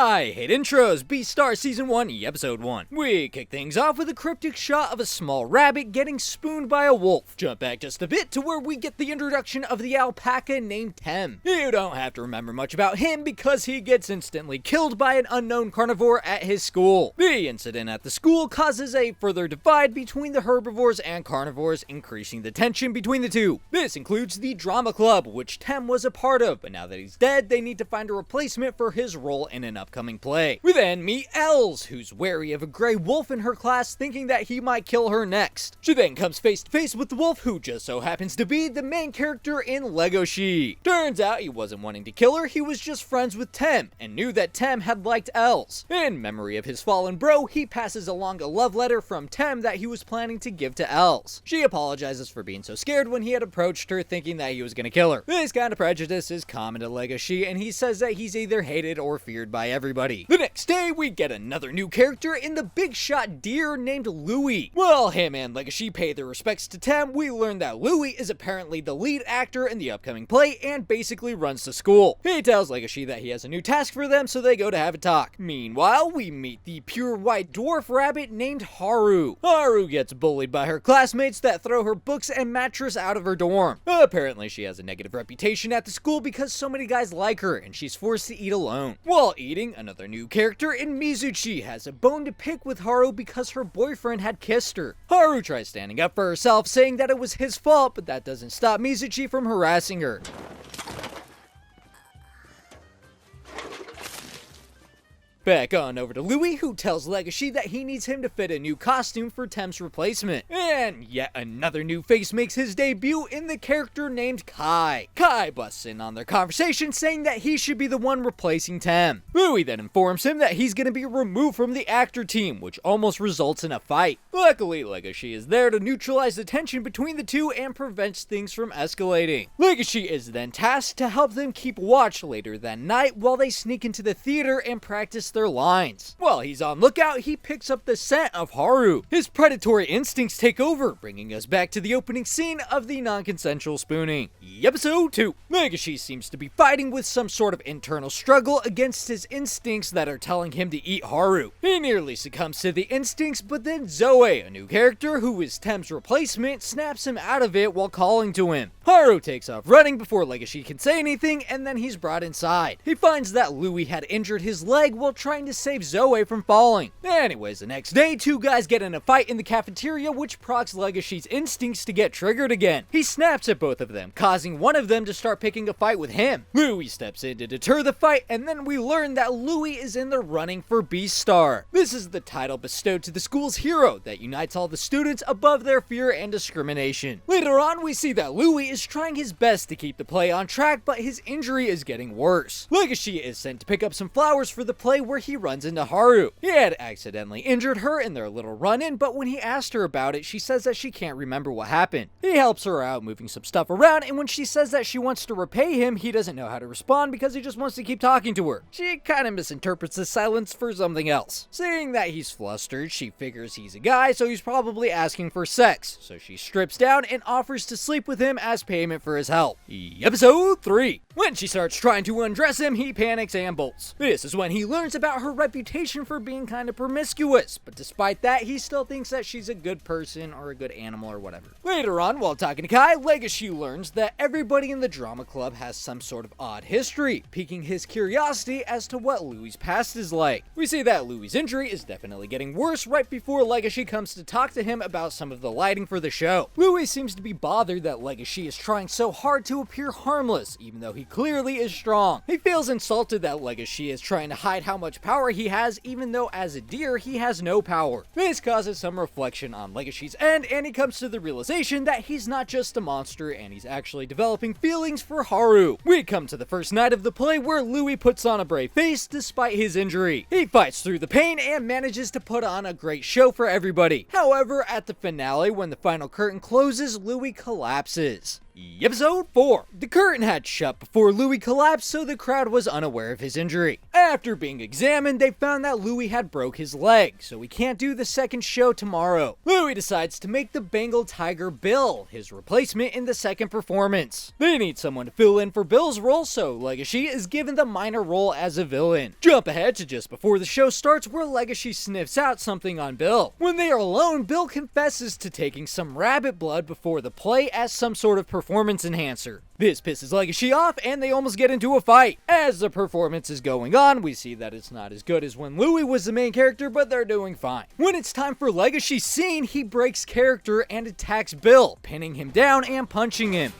I hate intros, Beastars Season 1, Episode 1. We kick things off with a cryptic shot of a small rabbit getting spooned by a wolf. Jump back just a bit to where we get the introduction of the alpaca named Tem. You don't have to remember much about him because he gets instantly killed by an unknown carnivore at his school. The incident at the school causes a further divide between the herbivores and carnivores, increasing the tension between the two. This includes the drama club, which Tem was a part of, but now that he's dead, they need to find a replacement for his role in an upcoming play. We then meet Els, who's wary of a gray wolf in her class, thinking that he might kill her next. She then comes face to face with the wolf, who just so happens to be the main character in Lego She. Turns out he wasn't wanting to kill her, he was just friends with Tem, and knew that Tem had liked Els. In memory of his fallen bro, he passes along a love letter from Tem that he was planning to give to Els. She apologizes for being so scared when he had approached her, thinking that he was gonna kill her. This kind of prejudice is common to Lego She, and he says that he's either hated or feared by everybody. The next day, we get another new character in the big shot deer named Louie. While him and Legacy pay their respects to Tem, we learn that Louie is apparently the lead actor in the upcoming play and basically runs the school. He tells Legacy that he has a new task for them, so they go to have a talk. Meanwhile, we meet the pure white dwarf rabbit named Haru. Haru gets bullied by her classmates that throw her books and mattress out of her dorm. Apparently, she has a negative reputation at the school because so many guys like her, and she's forced to eat alone. While eating, another new character in Mizuchi has a bone to pick with Haru because her boyfriend had kissed her. Haru tries standing up for herself, saying that it was his fault, but that doesn't stop Mizuchi from harassing her. Back on over to Louie, who tells Legacy that he needs him to fit a new costume for Tem's replacement. And yet another new face makes his debut in the character named Kai. Kai busts in on their conversation, saying that he should be the one replacing Tem. Louie then informs him that he's going to be removed from the actor team, which almost results in a fight. Luckily, Legacy is there to neutralize the tension between the two and prevents things from escalating. Legacy is then tasked to help them keep watch later that night while they sneak into the theater and practice their lines. While he's on lookout, he picks up the scent of Haru. His predatory instincts take over, bringing us back to the opening scene of the non-consensual spooning. Episode 2. Legacy seems to be fighting with some sort of internal struggle against his instincts that are telling him to eat Haru. He nearly succumbs to the instincts, but then Zoe, a new character who is Tem's replacement, snaps him out of it while calling to him. Haru takes off running before Legacy can say anything, and then he's brought inside. He finds that Louie had injured his leg while trying to save Zoe from falling. Anyways, the next day, two guys get in a fight in the cafeteria, which procs Legacy's instincts to get triggered again. He snaps at both of them, causing one of them to start picking a fight with him. Louie steps in to deter the fight, and then we learn that Louie is in the running for Beastar. This is the title bestowed to the school's hero that unites all the students above their fear and discrimination. Later on, we see that Louie is trying his best to keep the play on track, but his injury is getting worse. Legacy is sent to pick up some flowers for the play where he runs into Haru. He had accidentally injured her in their little run-in, but when he asked her about it, she says that she can't remember what happened. He helps her out moving some stuff around, and when she says that she wants to repay him, he doesn't know how to respond because he just wants to keep talking to her. She kind of misinterprets the silence for something else. Seeing that he's flustered, she figures he's a guy, so he's probably asking for sex. So she strips down and offers to sleep with him as payment for his help. Episode 3. When she starts trying to undress him, he panics and bolts. This is when he learns about her reputation for being kind of promiscuous, but despite that, he still thinks that she's a good person or a good animal or whatever. Later on, while talking to Kai, Legacy learns that everybody in the drama club has some sort of odd history, piquing his curiosity as to what Louie's past is like. We see that Louie's injury is definitely getting worse right before Legacy comes to talk to him about some of the lighting for the show. Louie seems to be bothered that Legacy is trying so hard to appear harmless, even though he clearly is strong. He feels insulted that Legacy is trying to hide how much power he has, even though as a deer he has no power. This causes some reflection on Legacy's end, and he comes to the realization that he's not just a monster and he's actually developing feelings for Haru. We come to the first night of the play where Louie puts on a brave face despite his injury. He fights through the pain and manages to put on a great show for everybody. However, at the finale, when the final curtain closes, Louie collapses. Episode 4. The curtain had shut before Louis collapsed, so the crowd was unaware of his injury. After being examined, they found that Louis had broke his leg, so he can't do the second show tomorrow. Louis decides to make the Bengal Tiger Bill his replacement in the second performance. They need someone to fill in for Bill's role, so Legacy is given the minor role as a villain. Jump ahead to just before the show starts, where Legacy sniffs out something on Bill. When they are alone, Bill confesses to taking some rabbit blood before the play as some sort of performance enhancer. This pisses Legacy off and they almost get into a fight. As the performance is going on, we see that it's not as good as when Louis was the main character, but they're doing fine. When it's time for Legacy's scene, he breaks character and attacks Bill, pinning him down and punching him.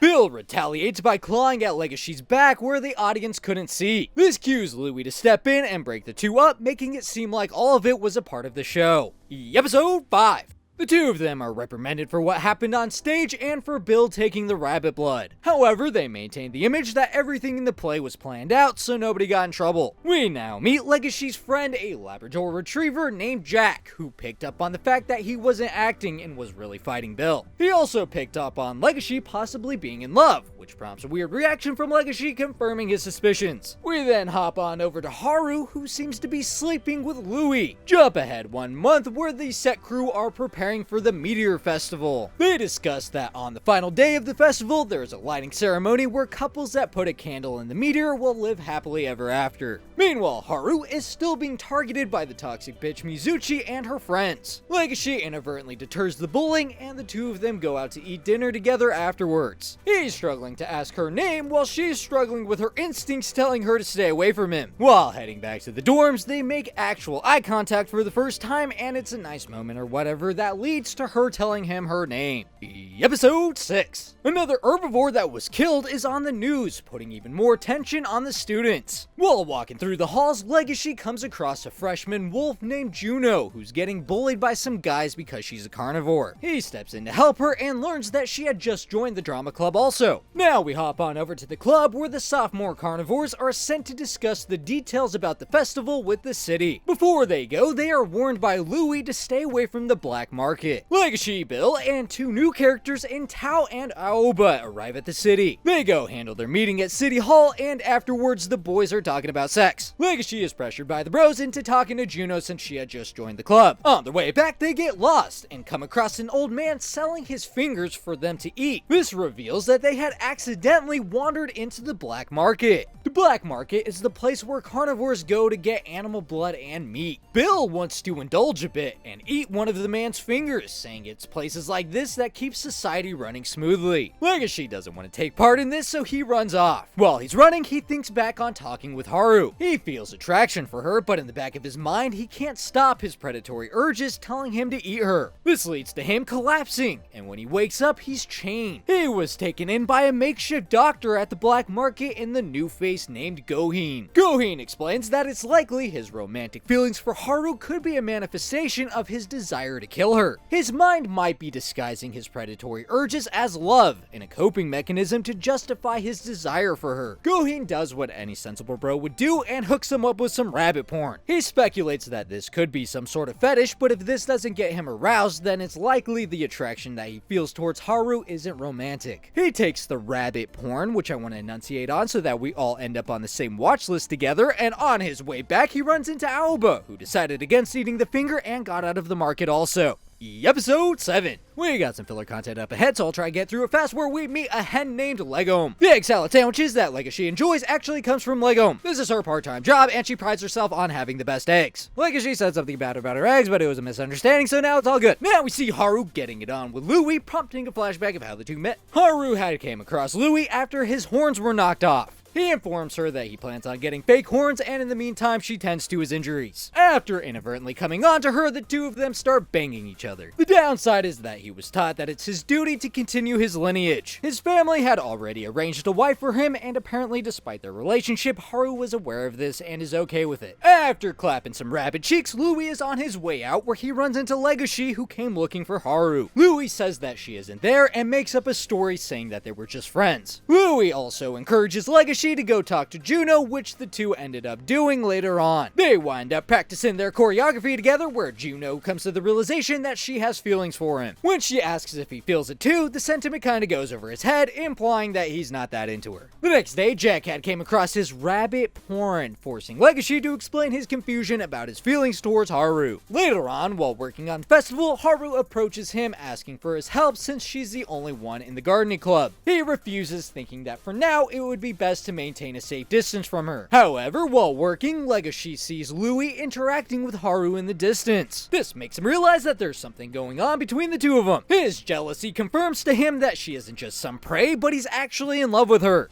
Bill retaliates by clawing at Legacy's back where the audience couldn't see. This cues Louis to step in and break the two up, making it seem like all of it was a part of the show. Episode 5. The two of them are reprimanded for what happened on stage and for Bill taking the rabbit blood. However, they maintain the image that everything in the play was planned out, so nobody got in trouble. We now meet Legacy's friend, a Labrador Retriever named Jack, who picked up on the fact that he wasn't acting and was really fighting Bill. He also picked up on Legacy possibly being in love, which prompts a weird reaction from Legacy, confirming his suspicions. We then hop on over to Haru, who seems to be sleeping with Louis. Jump ahead 1 month, where the set crew are preparing for the Meteor Festival. They discuss that on the final day of the festival, there's a lighting ceremony where couples that put a candle in the meteor will live happily ever after. Meanwhile, Haru is still being targeted by the toxic bitch Mizuchi and her friends. Legacy inadvertently deters the bullying, and the two of them go out to eat dinner together afterwards. He's struggling to ask her name while she's struggling with her instincts telling her to stay away from him. While heading back to the dorms, they make actual eye contact for the first time, and it's a nice moment or whatever that leads to her telling him her name. Episode 6. Another herbivore that was killed is on the news, putting even more tension on the students. While walking through the halls, Legacy comes across a freshman wolf named Juno, who's getting bullied by some guys because she's a carnivore. He steps in to help her and learns that she had just joined the drama club also. Now we hop on over to the club, where the sophomore carnivores are sent to discuss the details about the festival with the city. Before they go, they are warned by Louis to stay away from the black market. Legacy, Bill, and two new characters in Tao and Aoba arrive at the city. They go handle their meeting at City Hall, and afterwards the boys are talking about sex. Legacy is pressured by the bros into talking to Juno since she had just joined the club. On their way back, they get lost and come across an old man selling his fingers for them to eat. This reveals that they had accidentally wandered into the black market. The black market is the place where carnivores go to get animal blood and meat. Bill wants to indulge a bit and eat one of the man's fingers, saying it's places like this that keep society running smoothly. Legacy doesn't want to take part in this, so he runs off. While he's running, he thinks back on talking with Haru. He feels attraction for her, but in the back of his mind, he can't stop his predatory urges telling him to eat her. This leads to him collapsing, and when he wakes up, he's chained. He was taken in by a makeshift doctor at the black market in the new face named Goheen. Goheen explains that it's likely his romantic feelings for Haru could be a manifestation of his desire to kill her. His mind might be disguising his predatory urges as love, and a coping mechanism to justify his desire for her. Goheen does what any sensible bro would do and hooks him up with some rabbit porn. He speculates that this could be some sort of fetish, but if this doesn't get him aroused, then it's likely the attraction that he feels towards Haru isn't romantic. He takes the rabbit porn, which I want to enunciate on so that we all end up on the same watch list together, and on his way back he runs into Aoba, who decided against eating the finger and got out of the market also. Episode 7. We got some filler content up ahead, so I'll try to get through it fast, where we meet a hen named Legome. The egg salad sandwiches that Legacy enjoys actually comes from Legome. This is her part-time job, and she prides herself on having the best eggs. Legacy said something bad about her eggs, but it was a misunderstanding, so now it's all good. Now we see Haru getting it on with Louis, prompting a flashback of how the two met. Haru had came across Louis after his horns were knocked off. He informs her that he plans on getting fake horns, and in the meantime, she tends to his injuries. After inadvertently coming on to her, the two of them start banging each other. The downside is that he was taught that it's his duty to continue his lineage. His family had already arranged a wife for him, and apparently despite their relationship, Haru was aware of this and is okay with it. After clapping some rabbit cheeks, Louis is on his way out, where he runs into Legacy, who came looking for Haru. Louis says that she isn't there and makes up a story saying that they were just friends. Louis also encourages Legacy Legacy to go talk to Juno, which the two ended up doing later on. They wind up practicing their choreography together, where Juno comes to the realization that she has feelings for him. When she asks if he feels it too, the sentiment kinda goes over his head, implying that he's not that into her. The next day, Jughead came across his rabbit porn, forcing Legacy to explain his confusion about his feelings towards Haru. Later on, while working on the festival, Haru approaches him asking for his help since she's the only one in the gardening club. He refuses, thinking that for now it would be best to maintain a safe distance from her. However, while working, Legacy sees Louis interacting with Haru in the distance. This makes him realize that there's something going on between the two of them. His jealousy confirms to him that she isn't just some prey, but he's actually in love with her.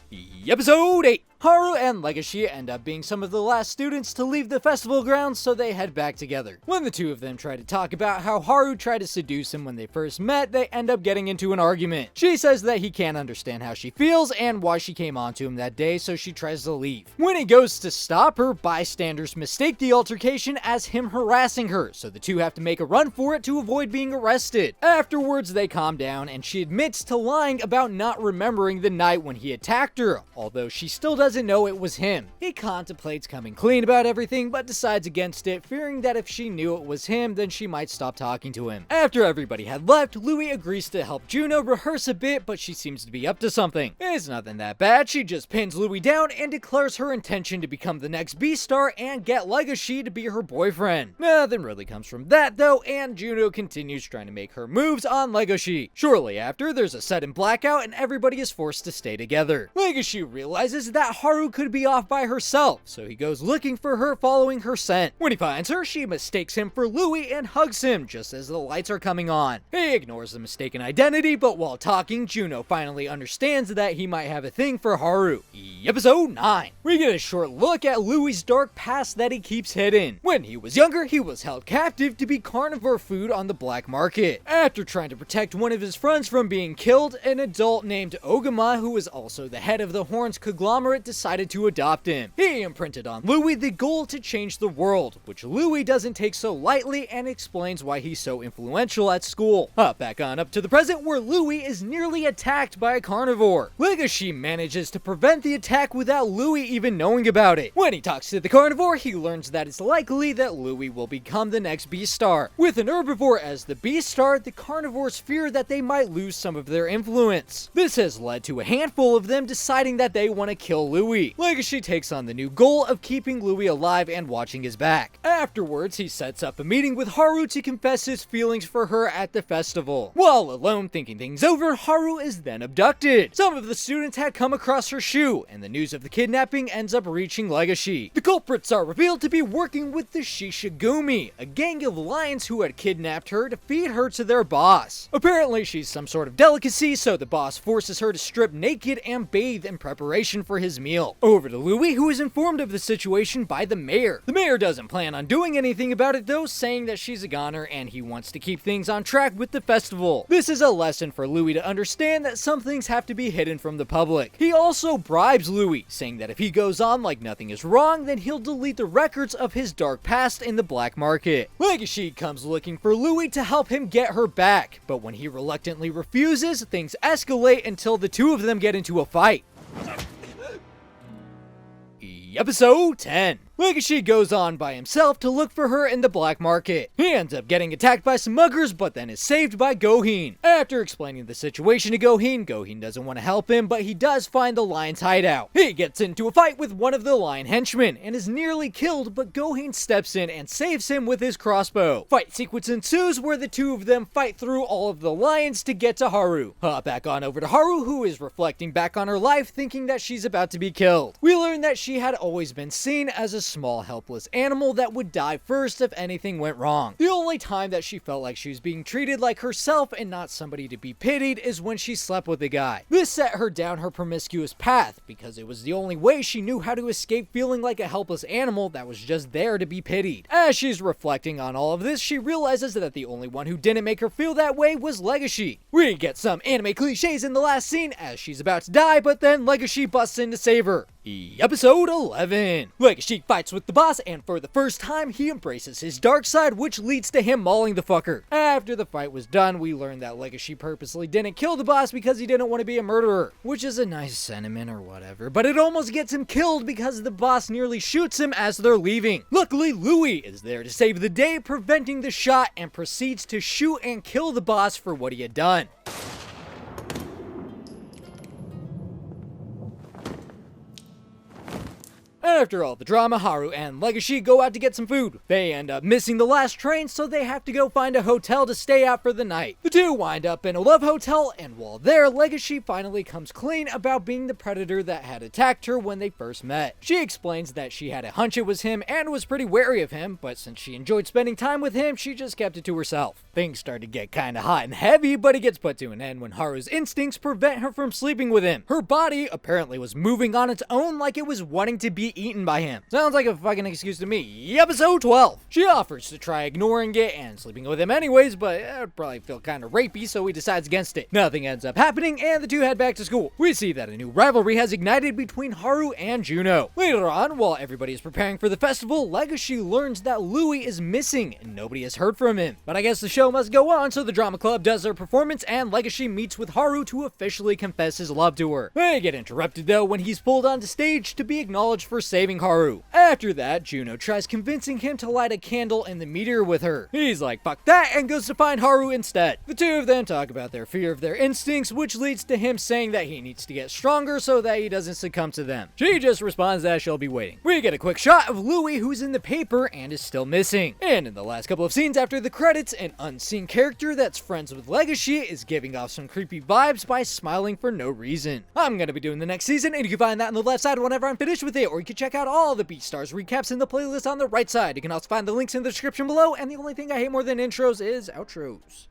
Episode 8. Haru and Legacy end up being some of the last students to leave the festival grounds, so they head back together. When the two of them try to talk about how Haru tried to seduce him when they first met, they end up getting into an argument. She says that he can't understand how she feels and why she came on to him that day, so she tries to leave. When he goes to stop her, bystanders mistake the altercation as him harassing her, so the two have to make a run for it to avoid being arrested. Afterwards, they calm down, and she admits to lying about not remembering the night when he attacked her, although she still doesn't know it was him. He contemplates coming clean about everything, but decides against it, fearing that if she knew it was him, then she might stop talking to him. After everybody had left, Louis agrees to help Juno rehearse a bit, but she seems to be up to something. It's nothing that bad, she just pins Louis down and declares her intention to become the next Beastar and get Legacy to be her boyfriend. Nothing really comes from that though, and Juno continues trying to make her moves on Legacy. Shortly after, there's a sudden blackout and everybody is forced to stay together. Legacy realizes that Haru could be off by herself, so he goes looking for her, following her scent. When he finds her, she mistakes him for Louis and hugs him just as the lights are coming on. He ignores the mistaken identity, but while talking, Juno finally understands that he might have a thing for Haru. Episode 9. We get a short look at Louis' dark past that he keeps hidden. When he was younger, he was held captive to be carnivore food on the black market. After trying to protect one of his friends from being killed, an adult named Ogama, who was also the head of the Horns conglomerate, decided to adopt him. He imprinted on Louis the goal to change the world, which Louis doesn't take so lightly and explains why he's so influential at school. Back on up to the present, where Louis is nearly attacked by a carnivore. Legacy manages to prevent the attack without Louis even knowing about it. When he talks to the carnivore, he learns that it's likely that Louis will become the next Beastar. With an herbivore as the Beastar, the carnivores fear that they might lose some of their influence. This has led to a handful of them deciding that they want to kill Louis. Legacy takes on the new goal of keeping Louis alive and watching his back. Afterwards, he sets up a meeting with Haru to confess his feelings for her at the festival. While alone thinking things over, Haru is then abducted. Some of the students had come across her shoe, and the news of the kidnapping ends up reaching Legacy. The culprits are revealed to be working with the Shishigumi, a gang of lions who had kidnapped her to feed her to their boss. Apparently, she's some sort of delicacy, so the boss forces her to strip naked and bathe in preparation for his meal. Over to Louis, who is informed of the situation by the mayor. The mayor doesn't plan on doing anything about it though, saying that she's a goner and he wants to keep things on track with the festival. This is a lesson for Louis to understand that some things have to be hidden from the public. He also bribes Louis, saying that if he goes on like nothing is wrong, then he'll delete the records of his dark past in the black market. Legacy comes looking for Louis to help him get her back, but when he reluctantly refuses, things escalate until the two of them get into a fight. Episode 10. Legacy goes on by himself to look for her in the black market. He ends up getting attacked by some muggers, but then is saved by Goheen. After explaining the situation to Goheen, Goheen doesn't want to help him, but he does find the lion's hideout. He gets into a fight with one of the lion henchmen, and is nearly killed, but Goheen steps in and saves him with his crossbow. Fight sequence ensues where the two of them fight through all of the lions to get to Haru. Back on over to Haru, who is reflecting back on her life, thinking that she's about to be killed. We learn that she had always been seen as a small helpless animal that would die first if anything went wrong. The only time that she felt like she was being treated like herself and not somebody to be pitied is when she slept with a guy. This set her down her promiscuous path because it was the only way she knew how to escape feeling like a helpless animal that was just there to be pitied. As she's reflecting on all of this, she realizes that the only one who didn't make her feel that way was Legacy. We get some anime cliches in the last scene as she's about to die, but then Legacy busts in to save her. Episode 11. Legacy fights with the boss, and for the first time, he embraces his dark side, which leads to him mauling the fucker. After the fight was done, we learned that Legacy purposely didn't kill the boss because he didn't want to be a murderer, which is a nice sentiment or whatever, but it almost gets him killed because the boss nearly shoots him as they're leaving. Luckily, Louis is there to save the day, preventing the shot, and proceeds to shoot and kill the boss for what he had done. After all the drama, Haru and Legacy go out to get some food. They end up missing the last train, so they have to go find a hotel to stay at for the night. The two wind up in a love hotel, and while there, Legacy finally comes clean about being the predator that had attacked her when they first met. She explains that she had a hunch it was him and was pretty wary of him, but since she enjoyed spending time with him, she just kept it to herself. Things start to get kinda hot and heavy, but it gets put to an end when Haru's instincts prevent her from sleeping with him. Her body apparently was moving on its own like it was wanting to be eaten by him. Sounds like a fucking excuse to me. Episode 12. She offers to try ignoring it and sleeping with him anyways, but it'd probably feel kinda rapey, so he decides against it. Nothing ends up happening, and the two head back to school. We see that a new rivalry has ignited between Haru and Juno. Later on, while everybody is preparing for the festival, Legacy learns that Louis is missing and nobody has heard from him. But I guess the show must go on, so the drama club does their performance and Legacy meets with Haru to officially confess his love to her. They get interrupted though when he's pulled onto stage to be acknowledged for saving Haru. After that, Juno tries convincing him to light a candle in the meteor with her. He's like, fuck that, and goes to find Haru instead. The two of them talk about their fear of their instincts, which leads to him saying that he needs to get stronger so that he doesn't succumb to them. She just responds that she'll be waiting. We get a quick shot of Louis, who's in the paper and is still missing. And in the last couple of scenes after the credits, an unseen character that's friends with Legacy is giving off some creepy vibes by smiling for no reason. I'm gonna be doing the next season, and you can find that on the left side whenever I'm finished with it, or you can check out all the Beastars recaps in the playlist on the right side. You can also find the links in the description below, and the only thing I hate more than intros is outros.